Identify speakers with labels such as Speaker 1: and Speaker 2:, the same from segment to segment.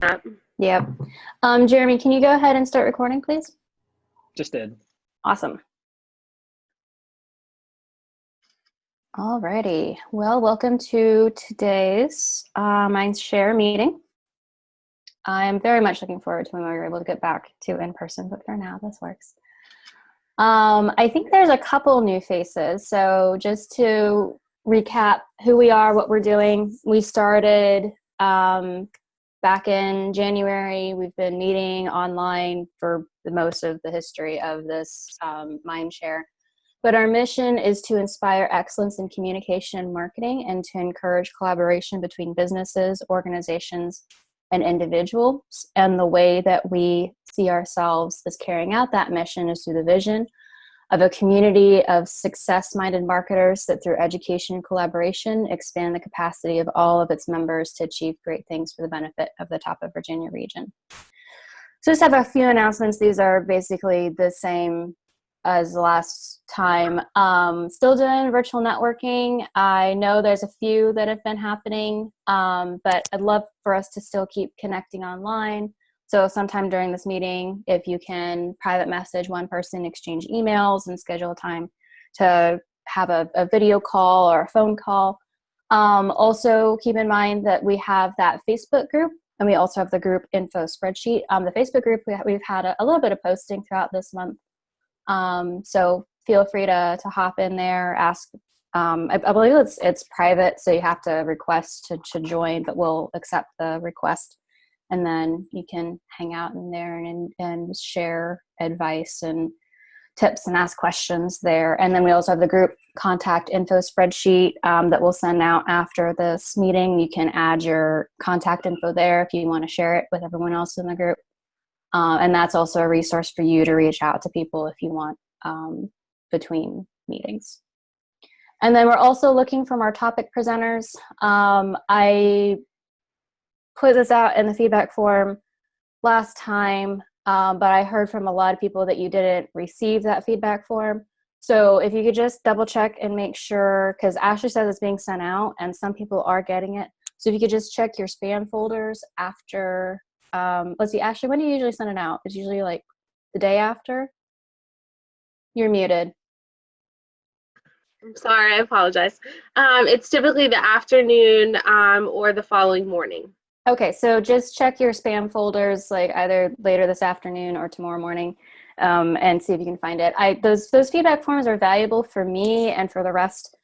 Speaker 1: that.
Speaker 2: Yep. Jeremy, can you go ahead and start recording, please?
Speaker 3: Just did.
Speaker 2: Awesome. Alrighty. Well, welcome to today's Mindshare meeting. I'm very much looking forward to when we're able to get back to in person, but for now, this works. I think there's a couple new faces. So just to recap who we are, what we're doing, we started back in January. We've been meeting online for the most of the history of this Mindshare. But our mission is to inspire excellence in communication and marketing and to encourage collaboration between businesses, organizations, and individuals. And the way that we see ourselves as carrying out that mission is through the vision of a community of success-minded marketers that through education and collaboration expand the capacity of all of its members to achieve great things for the benefit of the top of Virginia region. So just have a few announcements. These are basically the same as the last time. Still doing virtual networking. I know there's a few that have been happening, but I'd love for us to still keep connecting online. So sometime during this meeting, if you can private message one person, exchange emails, and schedule a time to have a video call or a phone call. Also keep in mind that we have that Facebook group, and we also have the group info spreadsheet. The Facebook group, we've had a little bit of posting throughout this month. So feel free to hop in there, ask. I believe it's private, so you have to request to join, but we'll accept the request. And then you can hang out in there and share advice and tips and ask questions there. And then we also have the group contact info spreadsheet that we'll send out after this meeting. You can add your contact info there if you want to share it with everyone else in the group. And that's also a resource for you to reach out to people if you want between meetings. And then we're also looking from our topic presenters. I put this out in the feedback form last time, but I heard from a lot of people that you didn't receive that feedback form. So if you could just double check and make sure, because Ashley says it's being sent out and some people are getting it. So if you could just check your spam folders after. Let's see, Ashley, when do you usually send it out? It's usually like the day after. You're muted.
Speaker 1: I'm sorry, I apologize. It's typically the afternoon or the following morning.
Speaker 2: Okay, so just check your spam folders like either later this afternoon or tomorrow morning and see if you can find it. Those feedback forms are valuable for me and for the rest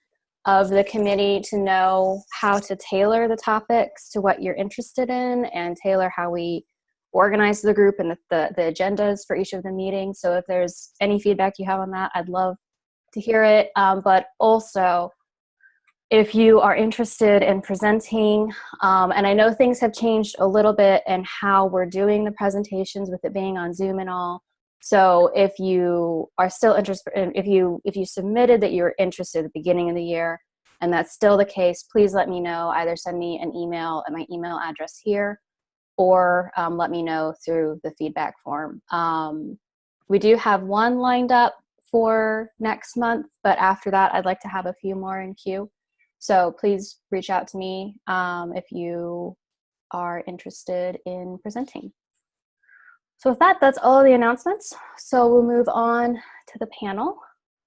Speaker 2: of the committee to know how to tailor the topics to what you're interested in and tailor how we organize the group and the agendas for each of the meetings. So if there's any feedback you have on that, I'd love to hear it. But also, if you are interested in presenting, and I know things have changed a little bit in how we're doing the presentations with it being on Zoom and all. So if you are still interested, if you submitted that you're interested at the beginning of the year, and that's still the case, please let me know. Either send me an email at my email address here, or let me know through the feedback form. We do have one lined up for next month, but after that, I'd like to have a few more in queue. So please reach out to me if you are interested in presenting. So with that, that's all of the announcements. So we'll move on to the panel.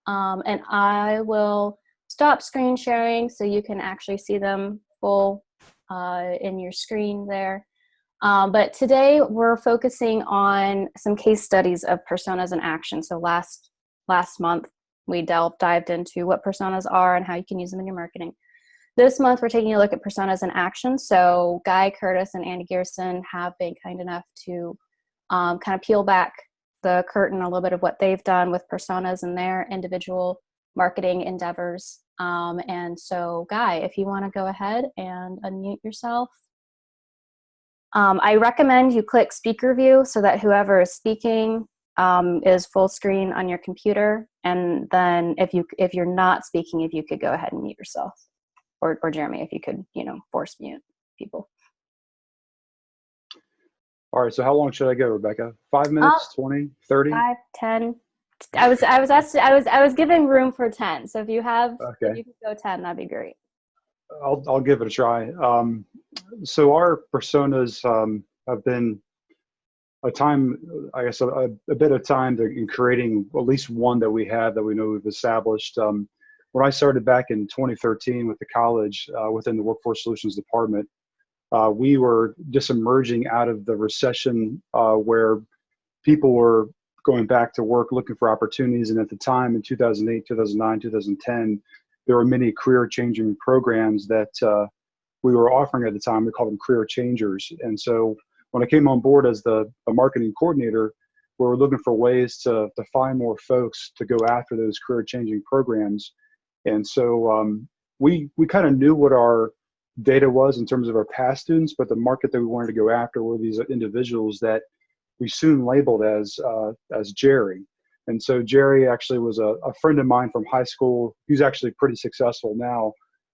Speaker 2: And I will stop screen sharing so you can actually see them full in your screen there. But today we're focusing on some case studies of personas in action. So last month, we dived into what personas are and how you can use them in your marketing. This month, we're taking a look at personas in action. So Guy Curtis and Andy Gyurisin have been kind enough to kind of peel back the curtain a little bit of what they've done with personas and their individual marketing endeavors. And so, Guy, if you want to go ahead and unmute yourself. I recommend you click speaker view so that whoever is speaking is full screen on your computer. And then if you're not speaking, if you could go ahead and mute yourself. Or Jeremy, if you could, force mute people.
Speaker 3: All right, so how long should I go, Rebecca? 5 minutes, 20, 30?
Speaker 2: 5, 10. I was given room for 10. So if you could go 10, that'd be great.
Speaker 3: I'll give it a try. So our personas, have been a time, I guess, a bit of time in creating at least one that we have that we know we've established. When I started back in 2013 with the college within the Workforce Solutions Department, we were just emerging out of the recession where people were going back to work looking for opportunities. And at the time in 2008, 2009, 2010, there were many career changing programs that we were offering at the time. We called them career changers. And so when I came on board as the marketing coordinator, we were looking for ways to find more folks to go after those career changing programs. And so we kind of knew what our data was in terms of our past students, but the market that we wanted to go after were these individuals that we soon labeled as Jerry. And so Jerry actually was a friend of mine from high school. He's actually pretty successful now,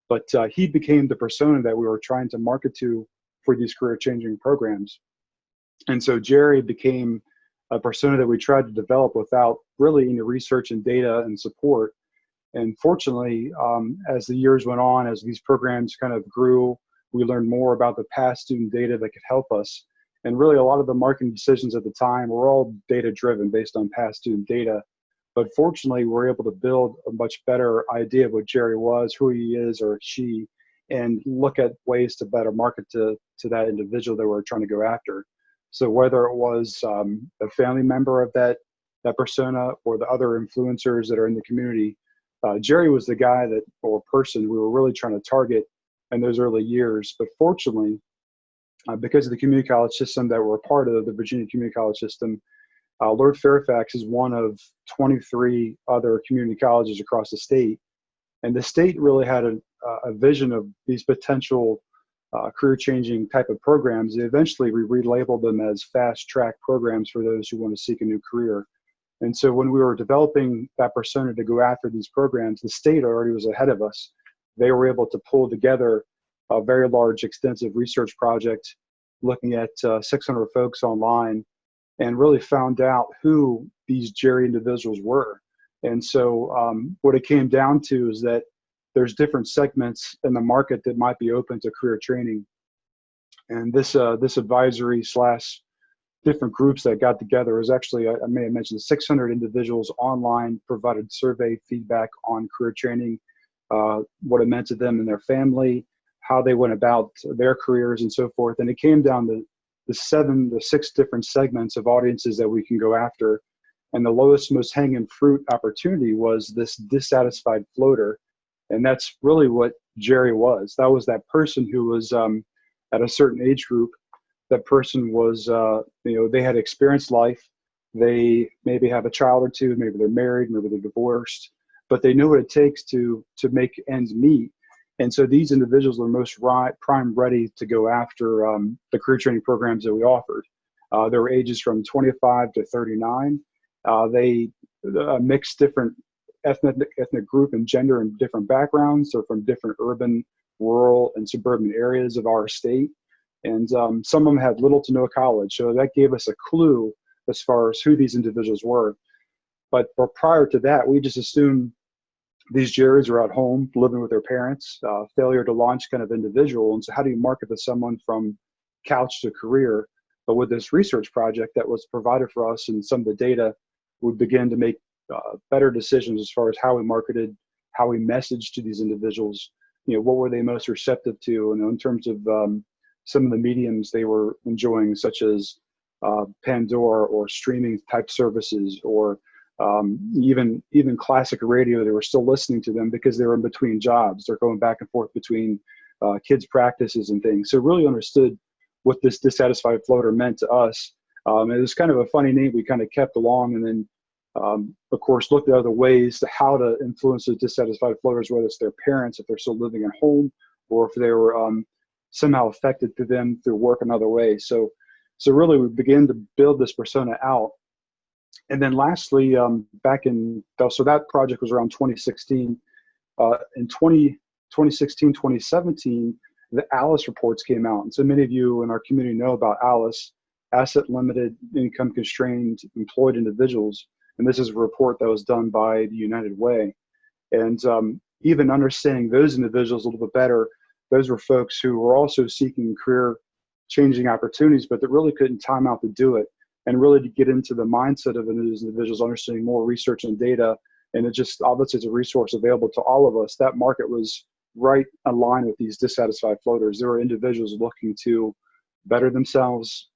Speaker 3: but he became the persona that we were trying to market to for these career changing programs. And so Jerry became a persona that we tried to develop without really any research and data and support. And fortunately, as the years went on, as these programs kind of grew, we learned more about the past student data that could help us. And really a lot of the marketing decisions at the time were all data driven based on past student data. But fortunately, we were able to build a much better idea of what Jerry was, who he is or she, and look at ways to better market to that individual that we're trying to go after. So whether it was a family member of that persona or the other influencers that are in the community, Jerry was the guy that, or person, we were really trying to target in those early years. But fortunately, because of the community college system that we're a part of, the Virginia Community College system, Lord Fairfax is one of 23 other community colleges across the state. And the state really had a vision of these potential career-changing type of programs. Eventually, we relabeled them as fast-track programs for those who want to seek a new career. And so when we were developing that persona to go after these programs, the state already was ahead of us. They were able to pull together a very large, extensive research project looking at 600 folks online and really found out who these Jerry individuals were. And so what it came down to is that there's different segments in the market that might be open to career training. And this advisory / different groups that got together is actually, I may have mentioned, 600 individuals online provided survey feedback on career training, what it meant to them and their family, how they went about their careers and so forth. And it came down to the 6 different segments of audiences that we can go after. And the lowest, most hanging fruit opportunity was this dissatisfied floater. And that's really what Jerry was. That was that person who was at a certain age group. That person was, they had experienced life. They maybe have a child or two, maybe they're married, maybe they're divorced, but they know what it takes to make ends meet. And so these individuals are most prime ready to go after the career training programs that we offered. There were ages from 25 to 39. They mixed different ethnic group and gender and different backgrounds. They're from different urban, rural, and suburban areas of our state. And some of them had little to no college. So that gave us a clue as far as who these individuals were. But prior to that, we just assumed these Jerrys are at home living with their parents, failure to launch kind of individual. And so how do you market to someone from couch to career? But with this research project that was provided for us and some of the data, we begin to make better decisions as far as how we marketed, how we messaged to these individuals, what were they most receptive to, and in terms of some of the mediums they were enjoying, such as Pandora or streaming type services, or even classic radio. They were still listening to them because they were in between jobs. They're going back and forth between kids' practices and things. So really understood what this dissatisfied floater meant to us. It was kind of a funny name we kind of kept along, and then of course looked at other ways to how to influence the dissatisfied floaters, whether it's their parents, if they're still living at home, or if they were somehow affected through them through work in other ways. So really we began to build this persona out. And then lastly, so that project was around 2016. In 2016, 2017, the ALICE reports came out. And so many of you in our community know about ALICE, Asset Limited Income Constrained Employed Individuals. And this is a report that was done by the United Way. And even understanding those individuals a little bit better, those were folks who were also seeking career changing opportunities, but that really couldn't time out to do it, and really to get into the mindset of those individuals, understanding more research and data. And it just obviously is a resource available to all of us. That market was right aligned with these dissatisfied floaters. There were individuals looking to better themselves,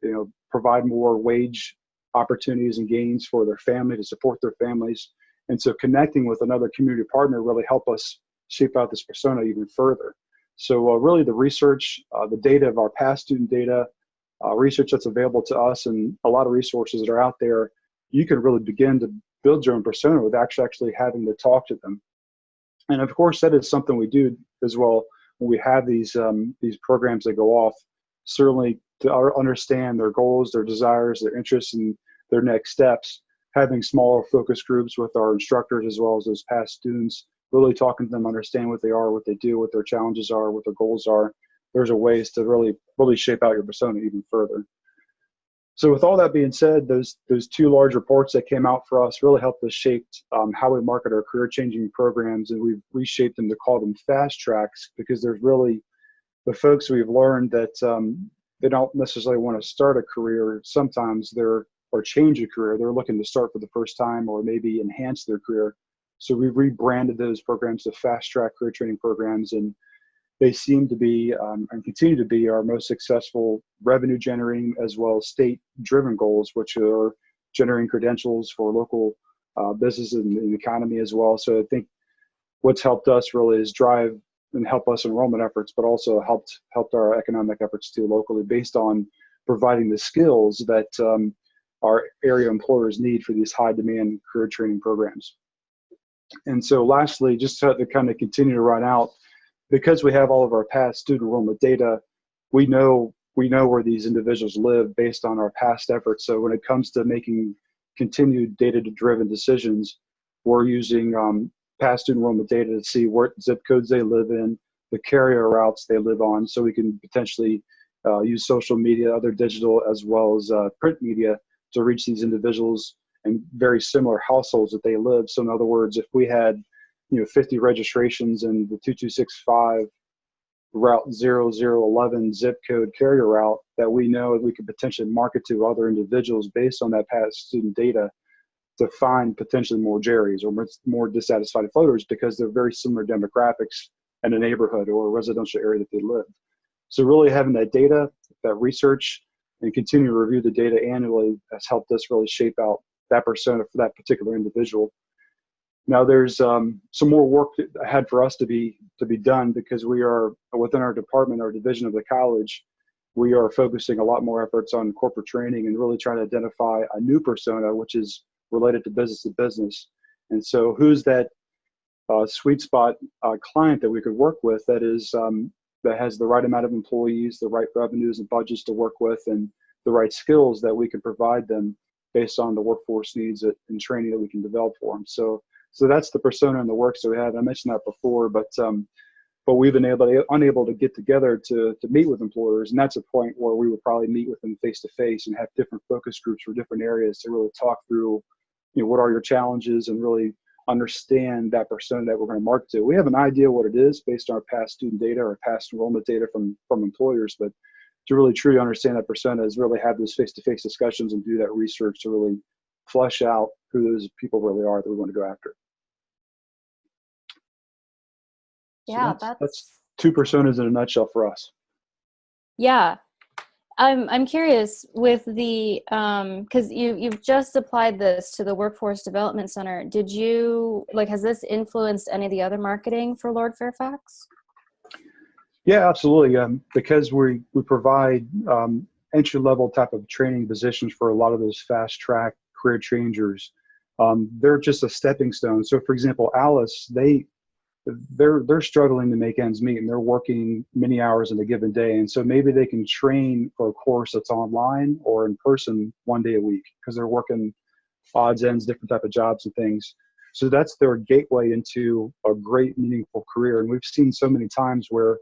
Speaker 3: provide more wage opportunities and gains for their family, to support their families. And so connecting with another community partner really helped us shape out this persona even further. So really the research, the data of our past student data, research that's available to us, and a lot of resources that are out there, you can really begin to build your own persona with actually having to talk to them. And of course, that is something we do as well when we have these programs that go off, certainly to understand their goals, their desires, their interests, and their next steps. Having smaller focus groups with our instructors as well as those past students, really talking to them, understand what they are, what they do, what their challenges are, what their goals are. There's a ways to really shape out your persona even further. So with all that being said, those two large reports that came out for us really helped us shape how we market our career-changing programs, and we've reshaped them to call them fast tracks, because there's really the folks we've learned that they don't necessarily want to start a career. Sometimes or change a career. They're looking to start for the first time or maybe enhance their career. So we've rebranded those programs to fast track career training programs, and they seem to be and continue to be our most successful revenue generating as well as state driven goals, which are generating credentials for local businesses and the economy as well. So I think what's helped us really is drive and help us enrollment efforts, but also helped our economic efforts too locally, based on providing the skills that our area employers need for these high demand career training programs. And so lastly, just to kind of continue to run out, because we have all of our past student enrollment data, we know where these individuals live based on our past efforts. So when it comes to making continued data-driven decisions, we're using past student enrollment data to see what zip codes they live in, the carrier routes they live on, so we can potentially use social media, other digital as well as print media to reach these individuals and very similar households that they live. So in other words, if we had 50 registrations in the 2265 route 0011 zip code carrier route, that we know we could potentially market to other individuals based on that past student data to find potentially more Jerrys or more dissatisfied floaters, because they're very similar demographics in a neighborhood or a residential area that they live. So really having that data, that research, and continue to review the data annually has helped us really shape out that persona for that particular individual. Now there's some more work ahead for us to be done, because we are within our department, our division of the college, we are focusing a lot more efforts on corporate training and really trying to identify a new persona, which is related to business. And so who's that sweet spot client that we could work with that is that has the right amount of employees, the right revenues and budgets to work with, and the right skills that we can provide them based on the workforce needs and training that we can develop for them. So that's the persona and the works that we have. I mentioned that before, but we've been unable to get together to meet with employers, and that's a point where we would probably meet with them face to face and have different focus groups for different areas to really talk through, what are your challenges, and really understand that persona that we're going to market to. We have an idea what it is based on our past student data or past enrollment data from employers, but to really truly understand that persona is really have those face-to-face discussions and do that research to really flesh out who those people really are that we want to go after.
Speaker 2: Yeah,
Speaker 3: so that's two personas in a nutshell for us.
Speaker 2: Yeah. I'm curious with the because you've just applied this to the Workforce Development Center. Did you has this influenced any of the other marketing for Lord Fairfax?
Speaker 3: Yeah, absolutely. Because we provide entry-level type of training positions for a lot of those fast-track career changers. They're just a stepping stone. So, for example, Alice, they're struggling to make ends meet, and they're working many hours in a given day. And so maybe they can train for a course that's online or in person one day a week, because they're working odds ends, different type of jobs and things. So that's their gateway into a great, meaningful career. And we've seen so many times where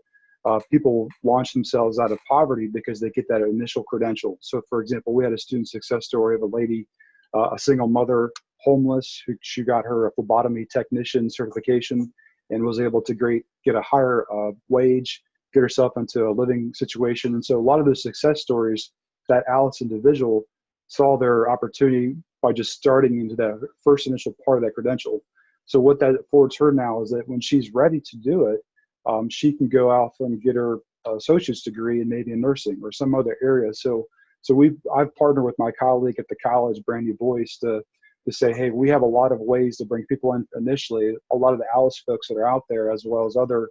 Speaker 3: people launch themselves out of poverty because they get that initial credential. So, for example, we had a student success story of a lady, a single mother, homeless, who she got her a phlebotomy technician certification and was able to get a higher wage get herself into a living situation. And so a lot of those success stories, that Alice individual saw their opportunity by just starting into that first initial part of that credential. So what that affords her now is that when she's ready to do it, she can go out and get her associate's degree in maybe in nursing or some other area. So I've partnered with my colleague at the college, Brandy Boyce, to say, hey, we have a lot of ways to bring people in initially. A lot of the Alice folks that are out there, as well as other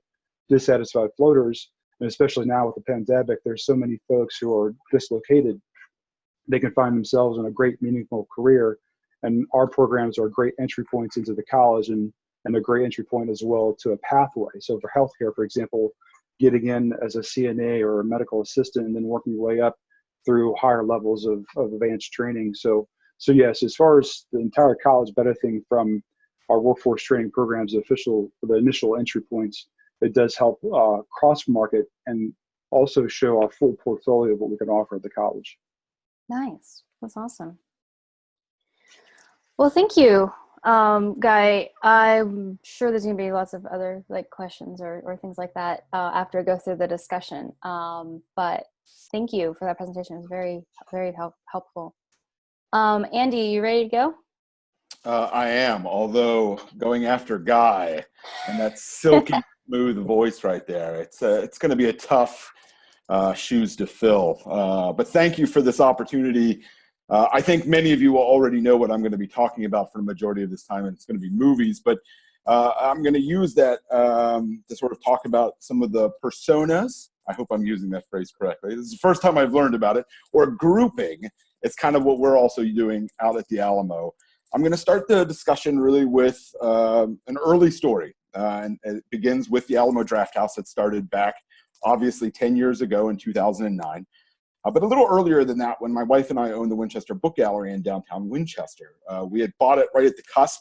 Speaker 3: dissatisfied floaters, and especially now with the pandemic, there's so many folks who are dislocated. They can find themselves in a great, meaningful career. And our programs are great entry points into the college and a great entry point as well to a pathway. So for healthcare, for example, getting in as a CNA or a medical assistant and then working your way up through higher levels of advanced training. So yes, as far as the entire college benefiting from our workforce training programs, for the initial entry points, it does help cross-market and also show our full portfolio of what we can offer at the college.
Speaker 2: Nice. That's awesome. Well, thank you, Guy. I'm sure there's going to be lots of other questions or things like that after I go through the discussion. But thank you for that presentation. It was very, very helpful. Andy, you ready to go?
Speaker 4: I am, although going after Guy and that silky smooth voice right there, it's going to be a tough shoes to fill. But thank you for this opportunity. I think many of you will already know what I'm going to be talking about for the majority of this time, and it's going to be movies. But I'm going to use that to sort of talk about some of the personas. I hope I'm using that phrase correctly. This is the first time I've learned about it. Or grouping. It's kind of what we're also doing out at the Alamo. I'm going to start the discussion really with an early story. And it begins with the Alamo Drafthouse that started back, obviously, 10 years ago in 2009. But a little earlier than that, when my wife and I owned the Winchester Book Gallery in downtown Winchester, we had bought it right at the cusp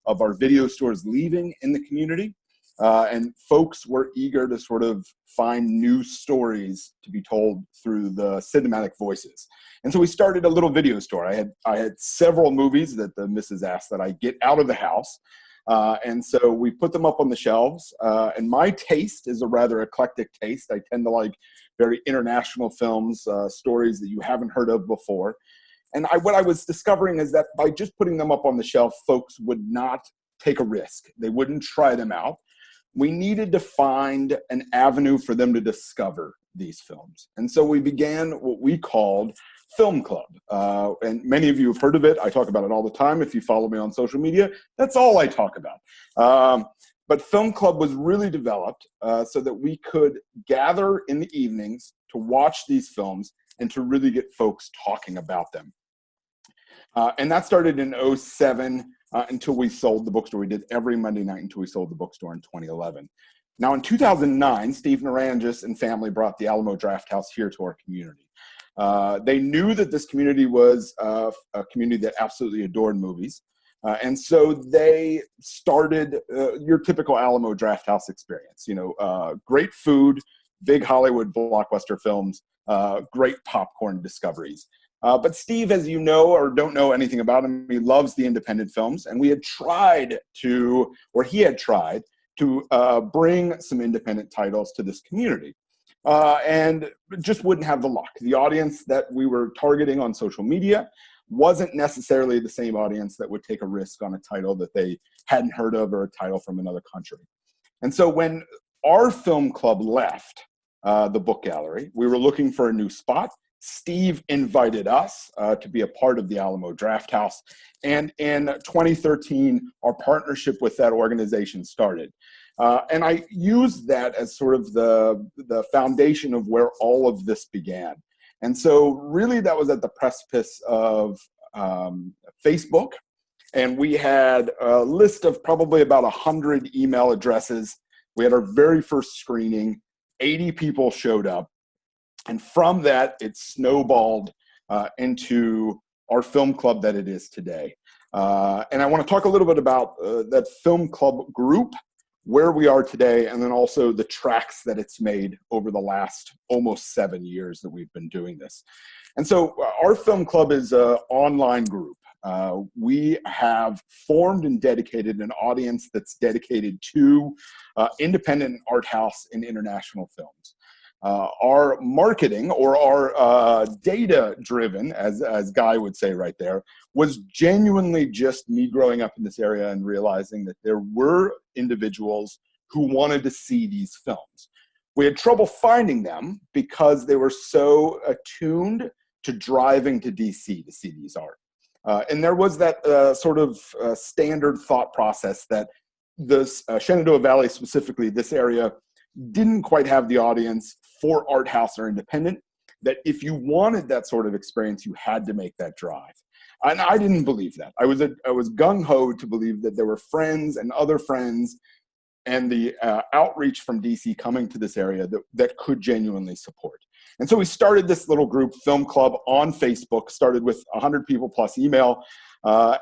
Speaker 4: of our video stores leaving in the community. And folks were eager to sort of find new stories to be told through the cinematic voices. And so we started a little video store. I had several movies that the missus asked that I get out of the house. And so we put them up on the shelves. And my taste is a rather eclectic taste. I tend to like very international films, stories that you haven't heard of before. And what I was discovering is that by just putting them up on the shelf, folks would not take a risk. They wouldn't try them out. We needed to find an avenue for them to discover these films. And so we began what we called Film Club. And many of you have heard of it. I talk about it all the time. If you follow me on social media, that's all I talk about. But Film Club was really developed so that we could gather in the evenings to watch these films and to really get folks talking about them. And that started in 2007 until we sold the bookstore. We did every Monday night until we sold the bookstore in 2011. Now in 2009, Steve Nerangis and family brought the Alamo Drafthouse here to our community. They knew that this community was a community that absolutely adored movies. And so they started your typical Alamo Drafthouse experience. Great food, big Hollywood blockbuster films, great popcorn discoveries. But Steve, as you know or don't know anything about him, he loves the independent films. And he had tried to bring some independent titles to this community. And just wouldn't have the luck. The audience that we were targeting on social media wasn't necessarily the same audience that would take a risk on a title that they hadn't heard of or a title from another country. And so when our film club left the book gallery, we were looking for a new spot. Steve invited us to be a part of the Alamo Drafthouse. And in 2013, our partnership with that organization started. And I used that as sort of the foundation of where all of this began. And so really that was at the precipice of Facebook. And we had a list of probably about 100 email addresses. We had our very first screening. 80 people showed up. And from that, it snowballed into our film club that it is today. And I want to talk a little bit about that film club group, where we are today, and then also the tracks that it's made over the last almost 7 years that we've been doing this. And so our film club is an online group. We have formed and dedicated an audience that's dedicated to independent art house and international films. our marketing, or our data-driven, as Guy would say right there, was genuinely just me growing up in this area and realizing that there were individuals who wanted to see these films. We had trouble finding them because they were so attuned to driving to DC to see these art. And there was that sort of standard thought process that the Shenandoah Valley, specifically this area, didn't quite have the audience for art house or independent, that if you wanted that sort of experience, you had to make that drive. And I didn't believe that. I was gung-ho to believe that there were friends and other friends and the outreach from DC coming to this area that could genuinely support. And so we started this little group, Film Club, on Facebook, started with 100 people plus email,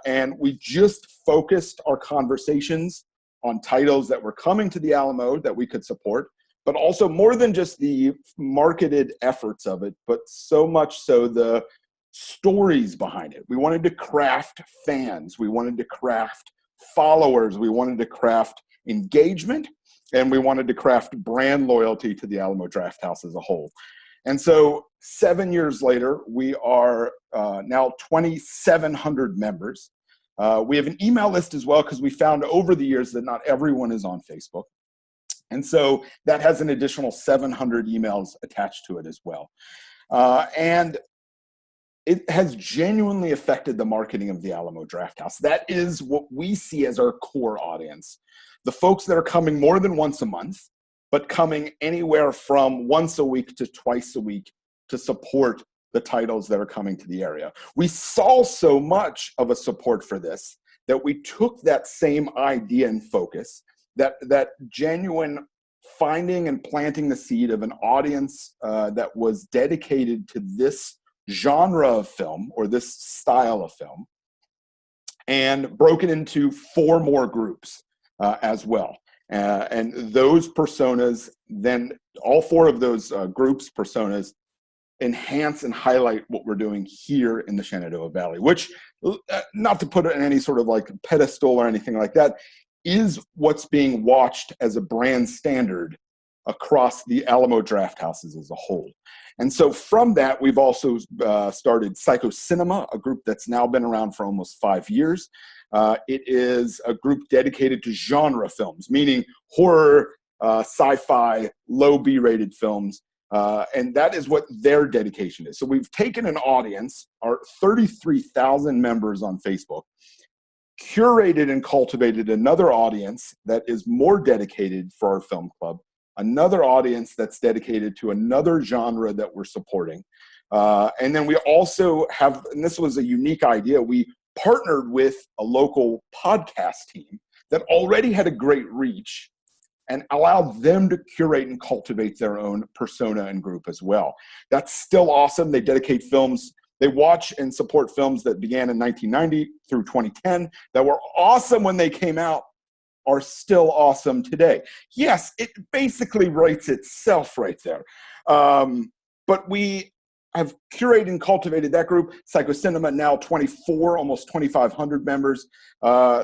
Speaker 4: and we just focused our conversations on titles that were coming to the Alamo that we could support, but also more than just the marketed efforts of it, but so much so the stories behind it. We wanted to craft fans, we wanted to craft followers, we wanted to craft engagement, and we wanted to craft brand loyalty to the Alamo Drafthouse as a whole. And so 7 years later, we are now 2,700 members. We have an email list as well, because we found over the years that not everyone is on Facebook. And so that has an additional 700 emails attached to it as well. And it has genuinely affected the marketing of the Alamo Drafthouse. That is what we see as our core audience. The folks that are coming more than once a month, but coming anywhere from once a week to twice a week to support the titles that are coming to the area. We saw so much of a support for this that we took that same idea and focus, that genuine finding and planting the seed of an audience that was dedicated to this genre of film or this style of film, and broken into 4 more groups as well. And those personas, then all 4 of those groups, personas, enhance and highlight what we're doing here in the Shenandoah Valley, which, not to put it in any sort of like pedestal or anything like that, is what's being watched as a brand standard across the Alamo Drafthouses as a whole. And so from that, we've also started Psycho Cinema, a group that's now been around for almost 5 years. It is a group dedicated to genre films, meaning horror, sci-fi, low B-rated films. And that is what their dedication is. So we've taken an audience, our 33,000 members on Facebook, curated and cultivated another audience that is more dedicated for our film club, another audience that's dedicated to another genre that we're supporting. And then we also have, and this was a unique idea, we partnered with a local podcast team that already had a great reach and allowed them to curate and cultivate their own persona and group as well. That's still awesome. They dedicate films, they watch and support films that began in 1990 through 2010 that were awesome when they came out, are still awesome today. Yes, it basically writes itself right there. But we have curated and cultivated that group. Psycho Cinema, now 24, almost 2,500 members.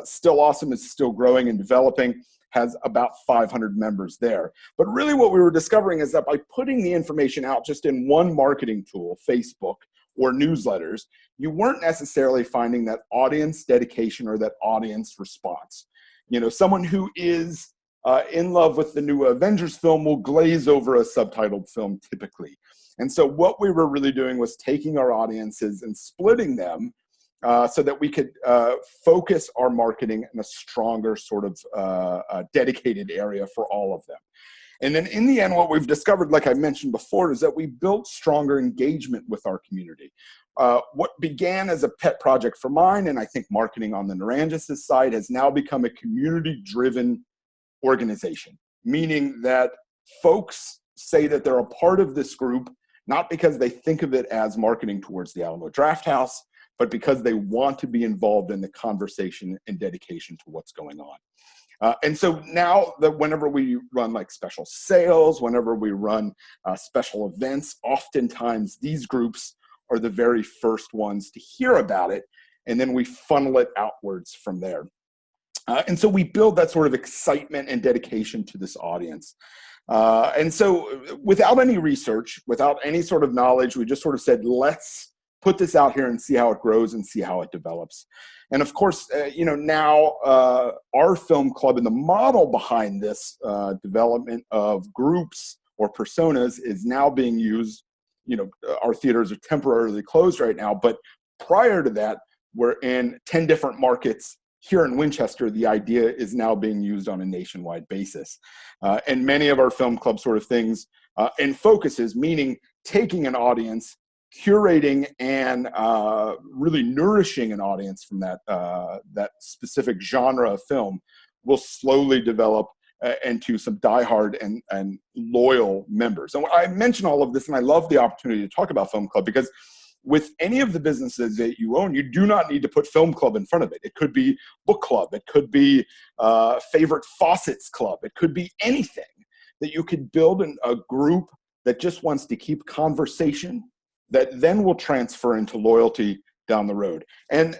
Speaker 4: Still awesome, is still growing and developing, has about 500 members there. But really what we were discovering is that by putting the information out just in one marketing tool, Facebook or newsletters, you weren't necessarily finding that audience dedication or that audience response. You know, someone who is in love with the new Avengers film will glaze over a subtitled film typically. And so what we were really doing was taking our audiences and splitting them so that we could focus our marketing in a stronger sort of dedicated area for all of them. And then in the end, what we've discovered, like I mentioned before, is that we built stronger engagement with our community. What began as a pet project for mine, and I think marketing on the Nerangis side, has now become a community-driven organization, meaning that folks say that they're a part of this group, not because they think of it as marketing towards the Alamo Drafthouse, but because they want to be involved in the conversation and dedication to what's going on. And so now that whenever we run like special sales, whenever we run special events, oftentimes these groups are the very first ones to hear about it, and then we funnel it outwards from there. And so we build that sort of excitement and dedication to this audience. And so without any research, without any sort of knowledge, we just sort of said, let's put this out here and see how it grows and see how it develops. And of course, now our film club and the model behind this development of groups or personas is now being used. Our theaters are temporarily closed right now, but prior to that, we're in 10 different markets. Here in Winchester, the idea is now being used on a nationwide basis. And many of our film club sort of things and focuses, meaning taking an audience, curating and really nourishing an audience from that specific genre of film, will slowly develop into some diehard and loyal members. And I mention all of this, and I love the opportunity to talk about Film Club, because with any of the businesses that you own, you do not need to put Film Club in front of it. It could be book club. It could be favorite faucets club. It could be anything that you could build in a group that just wants to keep conversation that then will transfer into loyalty down the road. And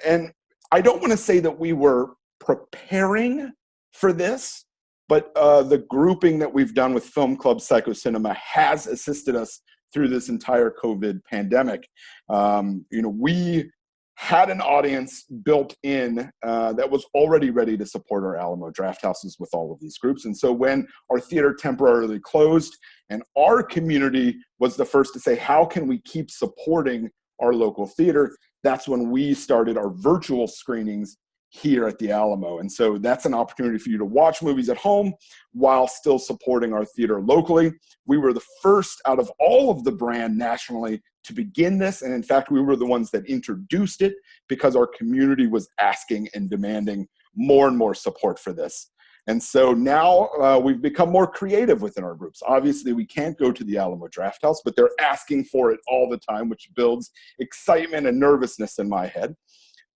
Speaker 4: I don't want to say that we were preparing for this, but the grouping that we've done with Film Club Psycho Cinema has assisted us through this entire COVID pandemic. We had an audience built in that was already ready to support our Alamo Drafthouses with all of these groups. And so when our theater temporarily closed and our community was the first to say, how can we keep supporting our local theater? That's when we started our virtual screenings here at the Alamo. And so that's an opportunity for you to watch movies at home while still supporting our theater locally. We were the first out of all of the brand nationally to begin this. And in fact, we were the ones that introduced it because our community was asking and demanding more and more support for this. And so now we've become more creative within our groups. Obviously, we can't go to the Alamo Drafthouse, but they're asking for it all the time, which builds excitement and nervousness in my head.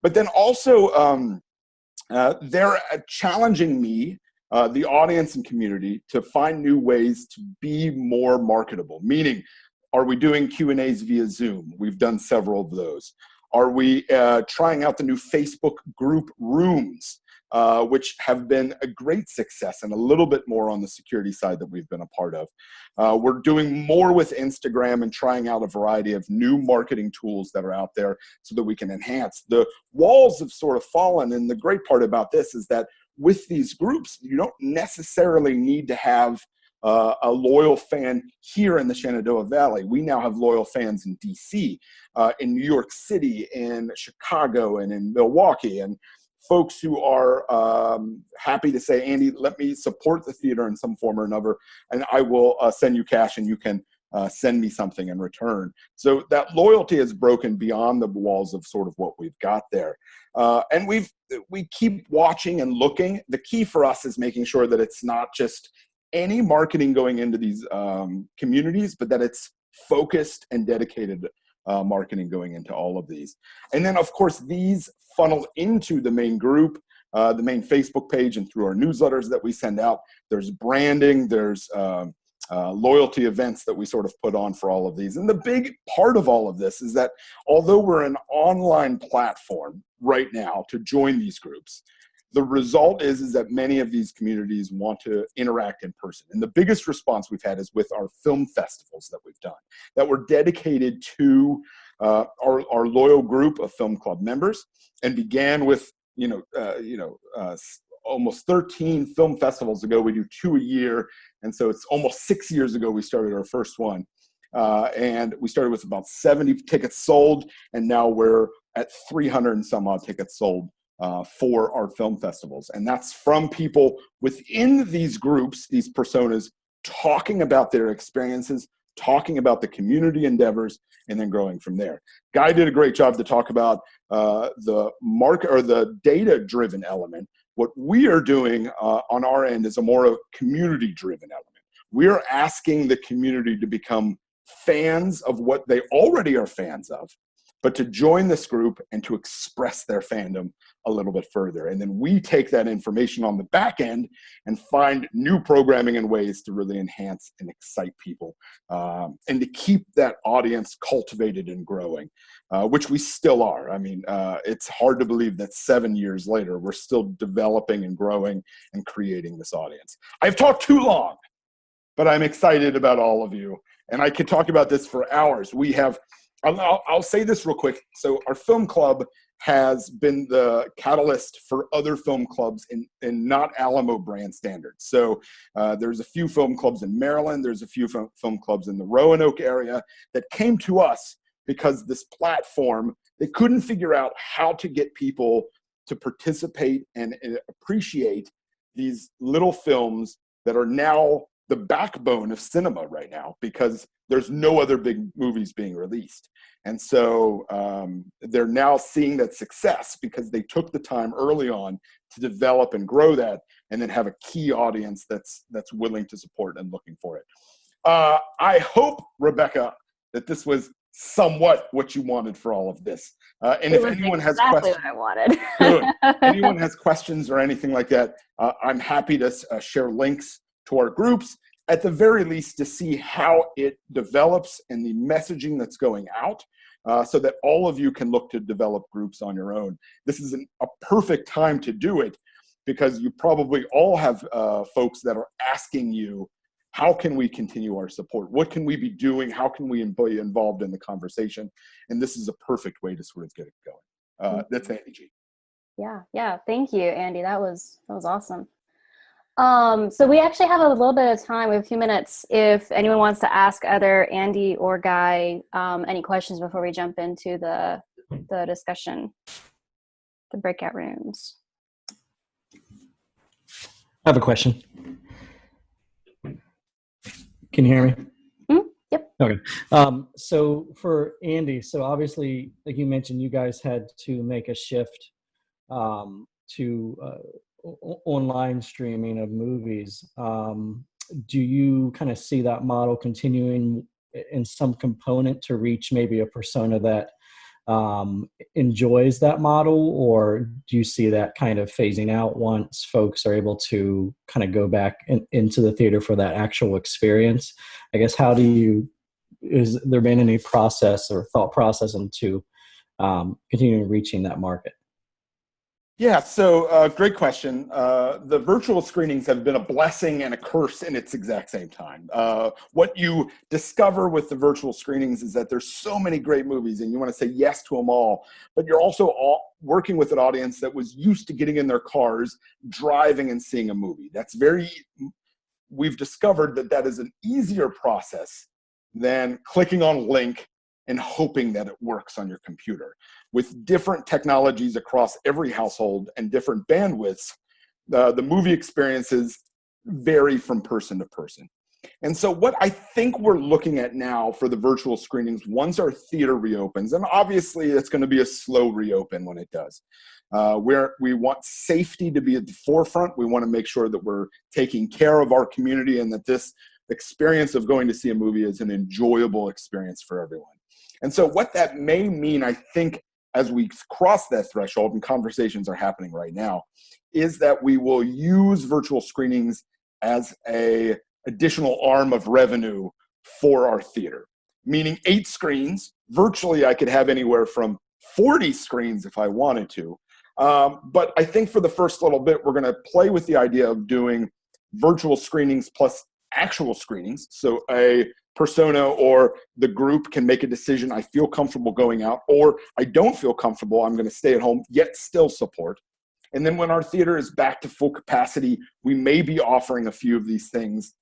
Speaker 4: But then also, they're challenging me, the audience and community, to find new ways to be more marketable. Meaning, are we doing Q&As via Zoom? We've done several of those. Are we trying out the new Facebook group rooms, which have been a great success, and a little bit more on the security side that we've been a part of. We're doing more with Instagram and trying out a variety of new marketing tools that are out there so that we can enhance. The walls have sort of fallen, and the great part about this is that with these groups, you don't necessarily need to have a loyal fan here in the Shenandoah Valley. We now have loyal fans in DC, in New York City, in Chicago, and in Milwaukee, and folks who are happy to say, Andy, let me support the theater in some form or another, and I will send you cash and you can send me something in return. So that loyalty is broken beyond the walls of sort of what we've got there. And we keep watching and looking. The key for us is making sure that it's not just any marketing going into these communities, but that it's focused and dedicated marketing going into all of these. And then, of course, these funnel into the main group, the main Facebook page, and through our newsletters that we send out. There's branding, there's loyalty events that we sort of put on for all of these. And the big part of all of this is that although we're an online platform right now to join these groups, the result is that many of these communities want to interact in person. And the biggest response we've had is with our film festivals that we've done, that were dedicated to our loyal group of film club members, and began with almost 13 film festivals ago. We do 2 a year, and so it's almost 6 years ago we started our first one. And we started with about 70 tickets sold, and now we're at 300 and some odd tickets sold for our film festivals. And that's from people within these groups, these personas, talking about their experiences, talking about the community endeavors, and then growing from there. Guy did a great job to talk about the market or the data-driven element. What we are doing on our end is a more community-driven element. We're asking the community to become fans of what they already are fans of, but to join this group and to express their fandom a little bit further. And then we take that information on the back end and find new programming and ways to really enhance and excite people, and to keep that audience cultivated and growing, which we still are. I mean, it's hard to believe that 7 years later, we're still developing and growing and creating this audience. I've talked too long. but I'm excited about all of you. And I could talk about this for hours. We have, I'll say this real quick. So our film club has been the catalyst for other film clubs in not Alamo brand standards. So there's a few film clubs in Maryland. There's a few film clubs in the Roanoke area that came to us because this platform, they couldn't figure out how to get people to participate and appreciate these little films that are now the backbone of cinema right now, because there's no other big movies being released. And so they're now seeing that success because they took the time early on to develop and grow that, and then have a key audience that's willing to support and looking for it. I hope, Rebecca, that this was somewhat what you wanted for all of this. And if anyone has questions,
Speaker 2: what I wanted.
Speaker 4: good. Anyone has questions or anything like that, I'm happy to share links to our groups, at the very least, to see how it develops and the messaging that's going out, so that all of you can look to develop groups on your own. This is a perfect time to do it, because you probably all have folks that are asking you, how can we continue our support? What can we be doing? How can we be involved in the conversation? And this is a perfect way to sort of get it going. That's Andy G.
Speaker 2: Yeah. Thank you, Andy. That was awesome. So we actually have a little bit of time. We have a few minutes if anyone wants to ask either Andy or Guy any questions before we jump into the discussion, the breakout rooms.
Speaker 5: I have a question. Can you hear me?
Speaker 2: Yep.
Speaker 5: Okay. So for Andy, so obviously, like you mentioned, you guys had to make a shift to online streaming of movies. Do you kind of see that model continuing in some component to reach maybe a persona that enjoys that model, or do you see that kind of phasing out once folks are able to kind of go back into the theater for that actual experience? I guess, is there been any process or thought process into continuing reaching that market?
Speaker 4: Yeah, so great question. The virtual screenings have been a blessing and a curse in its exact same time. What you discover with the virtual screenings is that there's so many great movies and you want to say yes to them all, but you're also working with an audience that was used to getting in their cars, driving and seeing a movie. We've discovered that is an easier process than clicking on a link and hoping that it works on your computer. With different technologies across every household and different bandwidths, the movie experiences vary from person to person. And so what I think we're looking at now for the virtual screenings, once our theater reopens, and obviously it's going to be a slow reopen when it does, where we want safety to be at the forefront. We want to make sure that we're taking care of our community and that this experience of going to see a movie is an enjoyable experience for everyone. And so what that may mean, I think, as we cross that threshold, and conversations are happening right now, is that we will use virtual screenings as an additional arm of revenue for our theater. Meaning 8 screens, virtually I could have anywhere from 40 screens if I wanted to. But I think for the first little bit, we're gonna play with the idea of doing virtual screenings plus actual screenings. So a persona or the group can make a decision, I feel comfortable going out, or I don't feel comfortable, I'm going to stay at home, yet still support. And then when our theater is back to full capacity, we may be offering a few of these things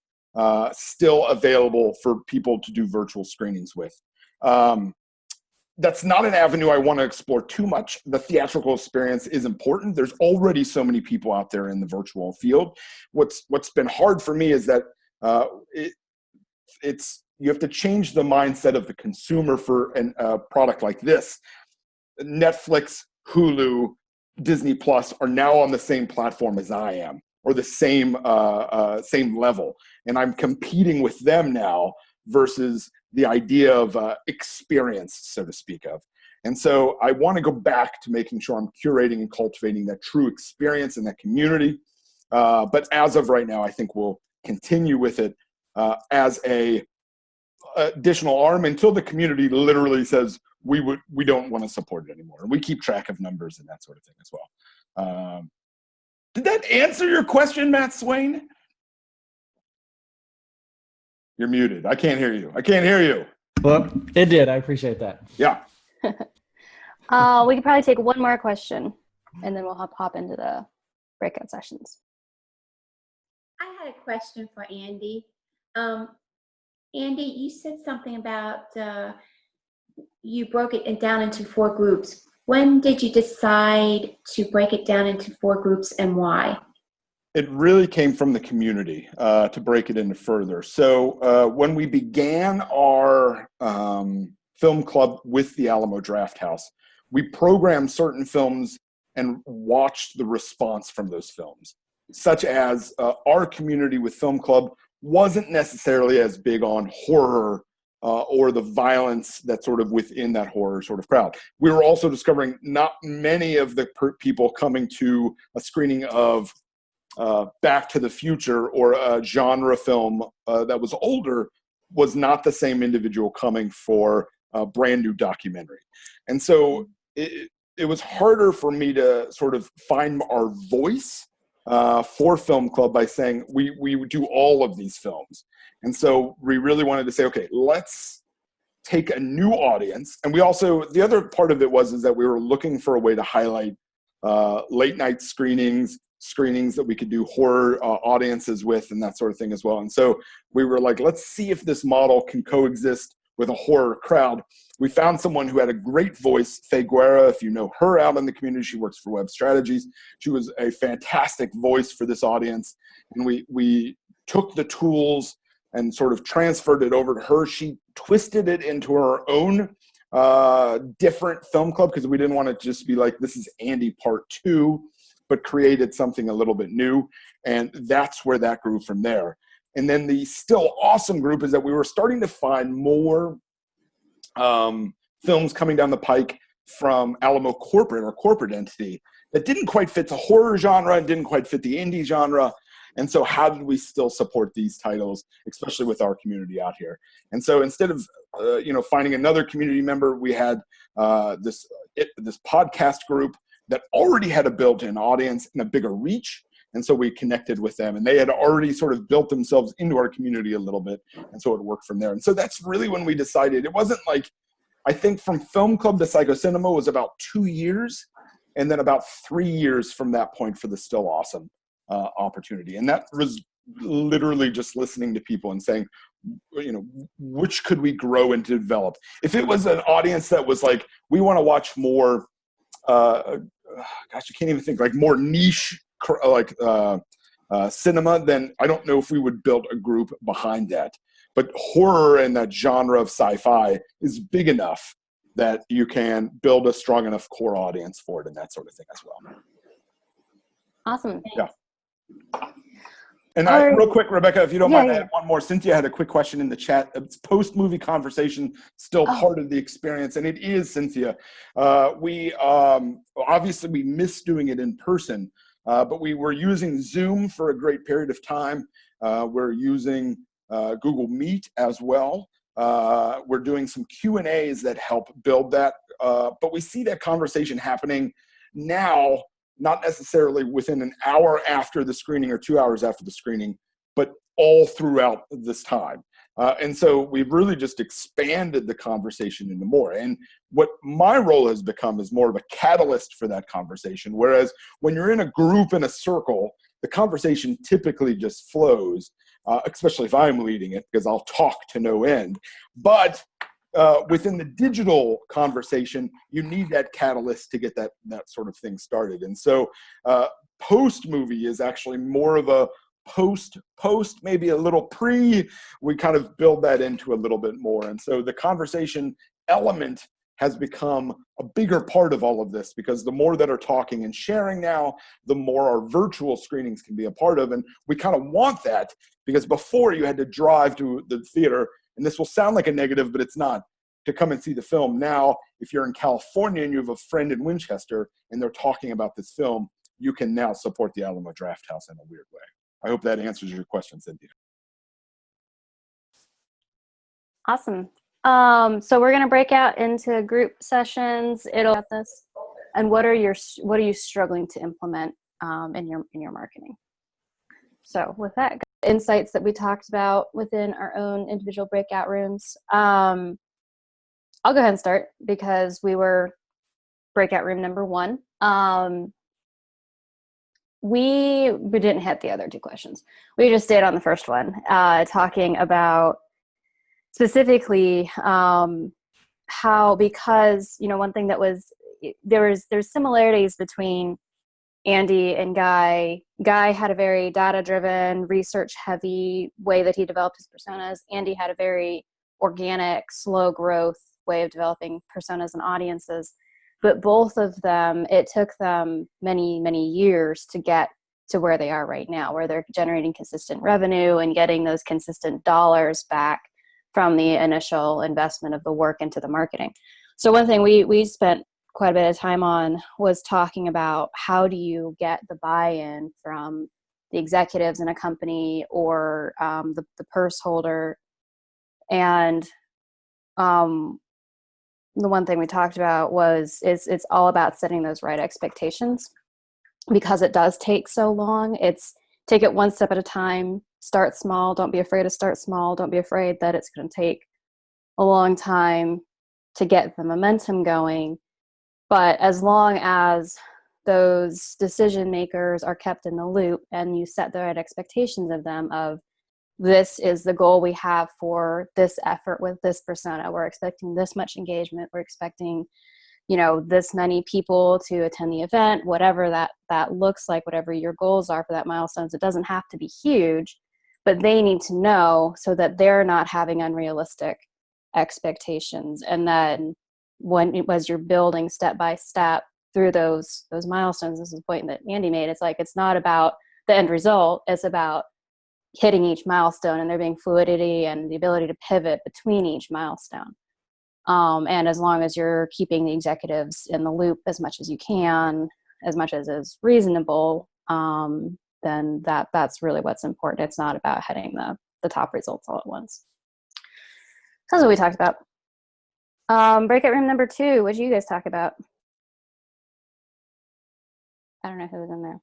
Speaker 4: still available for people to do virtual screenings with. That's not an avenue I want to explore too much. The theatrical experience is important. There's already so many people out there in the virtual field. What's been hard for me is that you have to change the mindset of the consumer for a product like this. Netflix, Hulu, Disney Plus are now on the same platform as I am, or the same level, and I'm competing with them now versus the idea of experience, so to speak of. And so I want to go back to making sure I'm curating and cultivating that true experience in that community. But as of right now, I think we'll continue with it as a additional arm until the community literally says we don't want to support it anymore. And we keep track of numbers and that sort of thing as well. Did that answer your question, Matt Swain? You're muted. I can't hear you. I can't hear you.
Speaker 5: Well, it did. I appreciate that.
Speaker 4: Yeah.
Speaker 2: We could probably take one more question, and then we'll hop into the breakout sessions.
Speaker 6: I had a question for Andy. Andy, you said something about you broke it down into 4 groups. When did you decide to break it down into 4 groups, and why?
Speaker 4: It really came from the community to break it into further. So when we began our film club with the Alamo Drafthouse, we programmed certain films and watched the response from those films, such as our community with Film Club wasn't necessarily as big on horror or the violence that's sort of within that horror sort of crowd. We were also discovering not many of the people coming to a screening of Back to the Future or a genre film that was older was not the same individual coming for a brand new documentary. And so it was harder for me to sort of find our voice for Film Club by saying we would do all of these films. And so we really wanted to say, okay, let's take a new audience. And we also, the other part of it is that we were looking for a way to highlight late night screenings that we could do horror audiences with and that sort of thing as well. And so we were like, let's see if this model can coexist with a horror crowd. We found someone who had a great voice, Faye Guerra. If you know her out in the community, she works for Web Strategies. She was a fantastic voice for this audience. And we took the tools and sort of transferred it over to her. She twisted it into her own different film club because we didn't want it to just be like, this is Andy part 2, but created something a little bit new. And that's where that grew from there. And then the still awesome group is that we were starting to find more films coming down the pike from Alamo Corporate, or corporate entity, that didn't quite fit the horror genre and didn't quite fit the indie genre. And so how did we still support these titles, especially with our community out here? And so instead of finding another community member, we had this podcast group that already had a built-in audience and a bigger reach. And so we connected with them, and they had already sort of built themselves into our community a little bit. And so it worked from there. And so that's really when we decided. It wasn't like, I think from Film Club to Psycho Cinema was about 2 years, and then about 3 years from that point for the Still Awesome opportunity. And that was literally just listening to people and saying, which could we grow and develop? If it was an audience that was like, we want to watch more, I can't even think, like more niche, cinema, then I don't know if we would build a group behind that. But horror and that genre of sci-fi is big enough that you can build a strong enough core audience for it and that sort of thing as well.
Speaker 2: Awesome.
Speaker 4: Yeah. And real quick, Rebecca, if you don't mind, I have one more. Cynthia had a quick question in the chat. It's post-movie conversation, still part of the experience, and it is, Cynthia. We obviously we miss doing it in person, but we were using Zoom for a great period of time. We're using Google Meet as well. We're doing some Q&As that help build that, but we see that conversation happening now, not necessarily within an hour after the screening or 2 hours after the screening, but all throughout this time. And so we've really just expanded the conversation into more. And what my role has become is more of a catalyst for that conversation. Whereas when you're in a group in a circle, the conversation typically just flows, especially if I'm leading it, because I'll talk to no end. But within the digital conversation, you need that catalyst to get that sort of thing started. And so post movie is actually more of a post, maybe a little pre, we kind of build that into a little bit more. And so the conversation element has become a bigger part of all of this, because the more that are talking and sharing now, the more our virtual screenings can be a part of. And we kind of want that, because before you had to drive to the theater, and this will sound like a negative, but it's not, to come and see the film. Now, if you're in California and you have a friend in Winchester and they're talking about this film, you can now support the Alamo Drafthouse in a weird way. I hope that answers your question, Cynthia.
Speaker 2: Awesome. So we're going to break out into group sessions. It'll have this. And what are you struggling to implement in your marketing? So with that, insights that we talked about within our own individual breakout rooms. I'll go ahead and start because we were breakout room number 1. We didn't hit the other 2 questions. We just stayed on the first one, talking about specifically how, because, you know, one thing that was, there's similarities between Andy and Guy. Guy had a very data-driven, research-heavy way that he developed his personas. Andy had a very organic, slow growth way of developing personas and audiences. But both of them, it took them many, many years to get to where they are right now, where they're generating consistent revenue and getting those consistent dollars back from the initial investment of the work into the marketing. So one thing we spent quite a bit of time on was talking about how do you get the buy-in from the executives in a company or the purse holder. And the one thing we talked about was it's all about setting those right expectations, because it does take so long. It's take it one step at a time, start small. Don't be afraid to start small. Don't be afraid that it's going to take a long time to get the momentum going. But as long as those decision makers are kept in the loop and you set the right expectations of them, of this is the goal we have for this effort with this persona. We're expecting this much engagement. We're expecting, you know, this many people to attend the event, whatever that looks like, whatever your goals are for that milestones. It doesn't have to be huge, but they need to know so that they're not having unrealistic expectations. And then as you're building step by step through those milestones, this is the point that Andy made. It's like, it's not about the end result. It's about hitting each milestone and there being fluidity and the ability to pivot between each milestone. And as long as you're keeping the executives in the loop as much as you can, as much as is reasonable, then that's really what's important. It's not about hitting the top results all at once. That's what we talked about. Breakout room number 2, what did you guys talk about? I don't know who was in there.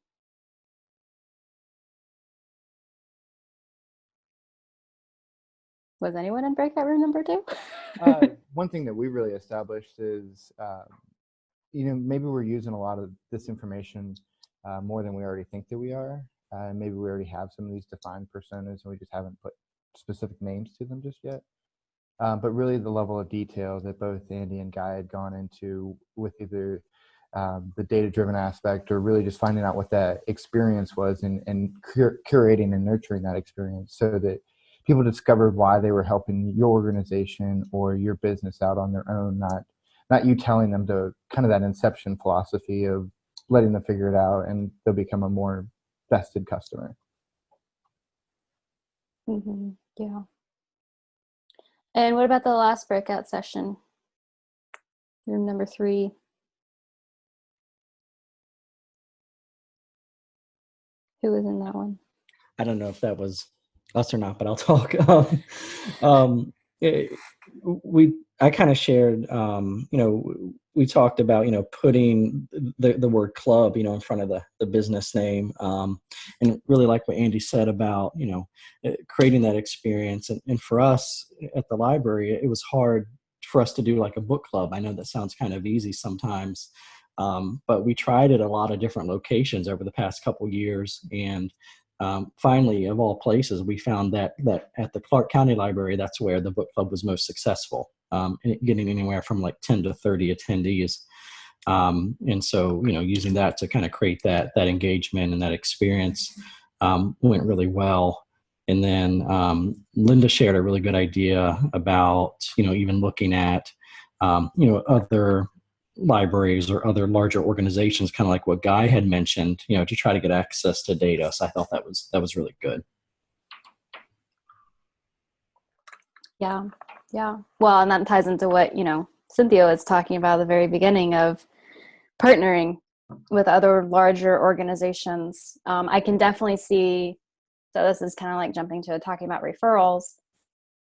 Speaker 2: Was anyone in breakout room number 2?
Speaker 7: One thing that we really established is, you know, maybe we're using a lot of this information more than we already think that we are. Maybe we already have some of these defined personas and we just haven't put specific names to them just yet. But really the level of detail that both Andy and Guy had gone into with either the data-driven aspect or really just finding out what that experience was and curating and nurturing that experience so that people discovered why they were helping your organization or your business out on their own, not you telling them to, kind of that inception philosophy of letting them figure it out and they'll become a more vested customer.
Speaker 2: Mm-hmm. Yeah. And what about the last breakout session? Room number 3. Who was in that one?
Speaker 5: I don't know if that was us or not, but I'll talk. I kind of shared, you know, we talked about, you know, putting the word club, you know, in front of the business name, and really like what Andy said about, you know, creating that experience. And for us at the library, it was hard for us to do like a book club. I know that sounds kind of easy sometimes, but we tried at a lot of different locations over the past couple years. And finally, of all places, we found that at the Clark County Library, that's where the book club was most successful, getting anywhere from like 10 to 30 attendees. And so, you know, using that to kind of create that engagement and that experience went really well. And then Linda shared a really good idea about, you know, even looking at, you know, other libraries or other larger organizations, kind of like what Guy had mentioned, you know, to try to get access to data. So I thought that was really good.
Speaker 2: Yeah. Well, and that ties into what, you know, Cynthia was talking about at the very beginning of partnering with other larger organizations. I can definitely see, so this is kind of like jumping to talking about referrals.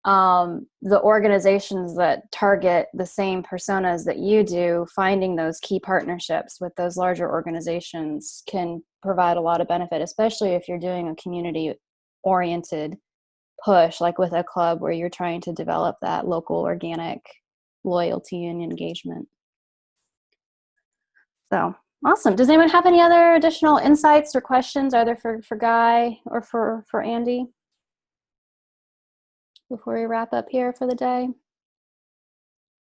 Speaker 2: The organizations that target the same personas that you do, finding those key partnerships with those larger organizations can provide a lot of benefit, especially if you're doing a community oriented push, like with a club where you're trying to develop that local organic loyalty and engagement. So awesome. Does anyone have any other additional insights or questions, either for Guy or for Andy, before we wrap up here for the day?